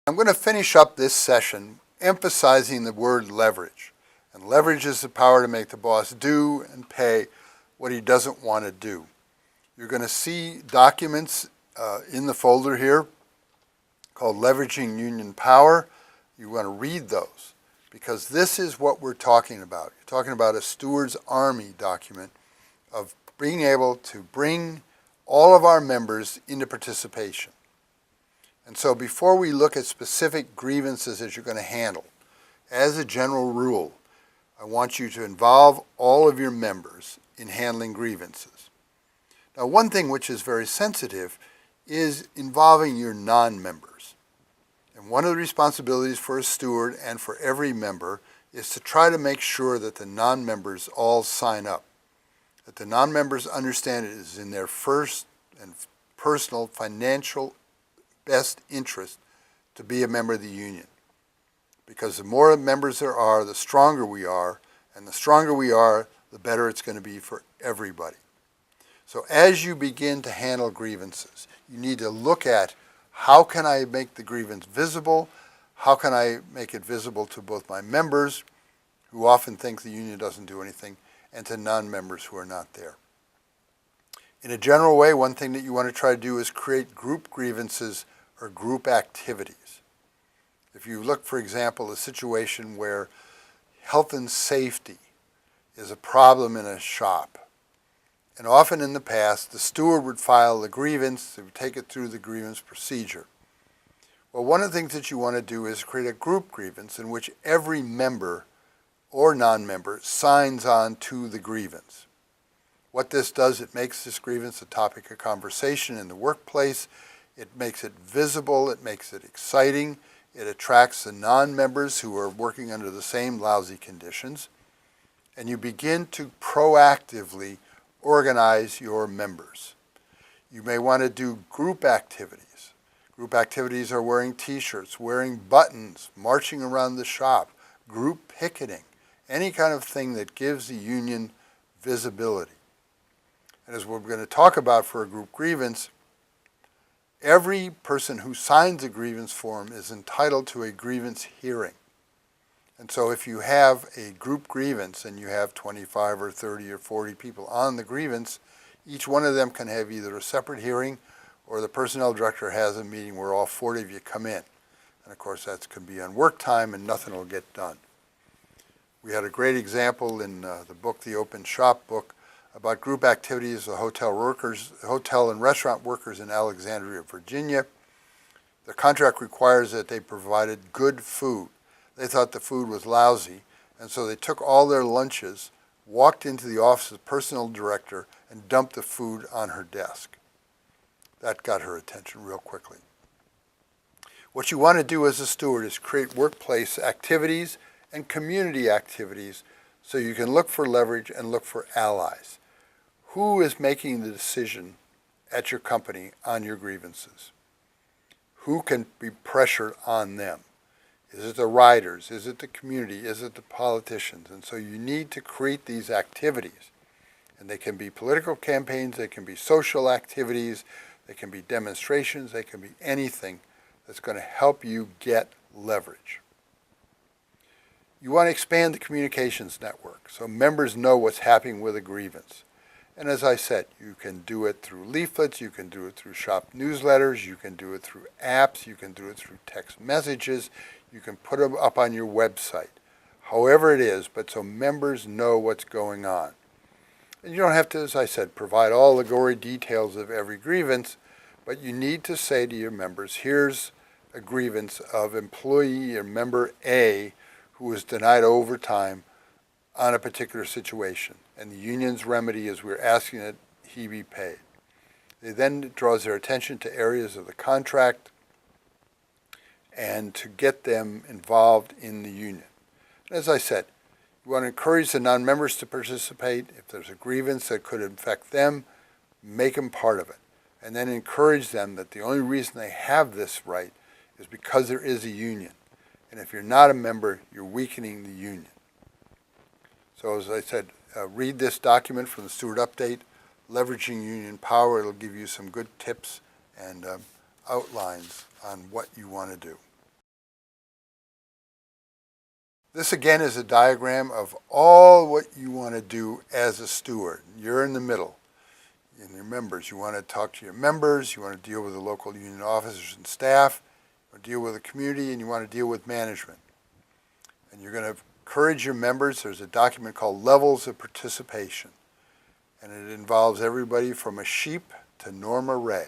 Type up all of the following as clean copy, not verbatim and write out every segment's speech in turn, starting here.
I'm going to finish up this session emphasizing the word leverage. And leverage is the power to make the boss do and pay what he doesn't want to do. You're going to see documents in the folder here called Leveraging Union Power. You want to read those because this is what we're talking about. You're talking about a steward's army document of being able to bring all of our members into participation. And so before we look at specific grievances that you're going to handle, as a general rule, I want you to involve all of your members in handling grievances. Now, one thing which is very sensitive is involving your non-members. And one of the responsibilities for a steward and for every member is to try to make sure that the non-members all sign up, that the non-members understand it is in their first and personal financial best interest to be a member of the union. Because the more members there are, the stronger we are, and the stronger we are, the better it's going to be for everybody. So as you begin to handle grievances, you need to look at how can I make the grievance visible, how can I make it visible to both my members, who often think the union doesn't do anything, and to non-members who are not there. In a general way, one thing that you want to try to do is create group grievances or group activities. If you look, for example, a situation where health and safety is a problem in a shop, and often in the past, the steward would file the grievance, they would take it through the grievance procedure. Well, one of the things that you want to do is create a group grievance in which every member or non-member signs on to the grievance. What this does, it makes this grievance a topic of conversation in the workplace. It makes it visible, it makes it exciting, it attracts the non-members who are working under the same lousy conditions, and you begin to proactively organize your members. You may want to do group activities. Group activities are wearing t-shirts, wearing buttons, marching around the shop, group picketing, any kind of thing that gives the union visibility. And as we're going to talk about for a group grievance, every person who signs a grievance form is entitled to a grievance hearing. And so if you have a group grievance and you have 25 or 30 or 40 people on the grievance, each one of them can have either a separate hearing or the personnel director has a meeting where all 40 of you come in. And of course that can be on work time and nothing will get done. We had a great example in the book, the Open Shop book, about group activities of hotel and restaurant workers in Alexandria, Virginia. The contract requires that they provided good food. They thought the food was lousy, and so they took all their lunches, walked into the office of the personnel director, and dumped the food on her desk. That got her attention real quickly. What you want to do as a steward is create workplace activities and community activities so you can look for leverage and look for allies. Who is making the decision at your company on your grievances? Who can be pressured on them? Is it the riders? Is it the community? Is it the politicians? And so you need to create these activities. And they can be political campaigns, they can be social activities, they can be demonstrations, they can be anything that's going to help you get leverage. You want to expand the communications network so members know what's happening with a grievance. And as I said, you can do it through leaflets, you can do it through shop newsletters, you can do it through apps, you can do it through text messages, you can put them up on your website. However it is, but so members know what's going on. And you don't have to, as I said, provide all the gory details of every grievance, but you need to say to your members, here's a grievance of employee or member A who was denied overtime on a particular situation. And the union's remedy is we're asking that he be paid. It then draws their attention to areas of the contract and to get them involved in the union. And as I said, you want to encourage the non-members to participate. If there's a grievance that could affect them, make them part of it. And then encourage them that the only reason they have this right is because there is a union. And if you're not a member, you're weakening the union. So as I said, read this document from the Steward Update, Leveraging Union Power. It'll give you some good tips and outlines on what you want to do. This again is a diagram of all what you want to do as a steward. You're in the middle. In your members, you want to talk to your members, you want to deal with the local union officers and staff, you want to deal with the community, and you want to deal with management. And you're going to encourage your members. There's a document called Levels of Participation, and it involves everybody from a sheep to Norma Ray.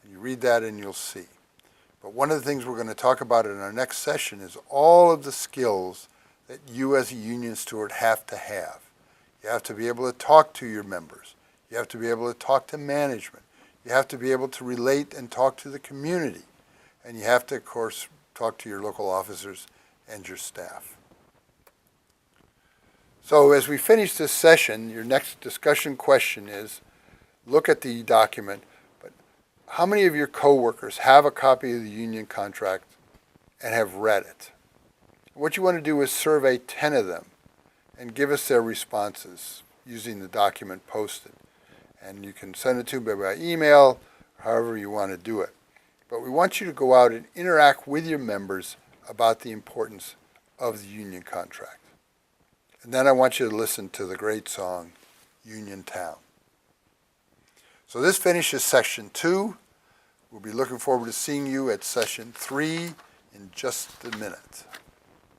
And you read that and you'll see. But one of the things we're going to talk about in our next session is all of the skills that you as a union steward have to have. You have to be able to talk to your members. You have to be able to talk to management. You have to be able to relate and talk to the community. And you have to, of course, talk to your local officers and your staff. So as we finish this session, your next discussion question is, look at the document, but how many of your coworkers have a copy of the union contract and have read it? What you want to do is survey 10 of them and give us their responses using the document posted. And you can send it to me by email, however you want to do it. But we want you to go out and interact with your members about the importance of the union contract. And then I want you to listen to the great song, Uniontown. So this finishes session 2. We'll be looking forward to seeing you at session 3 in just a minute.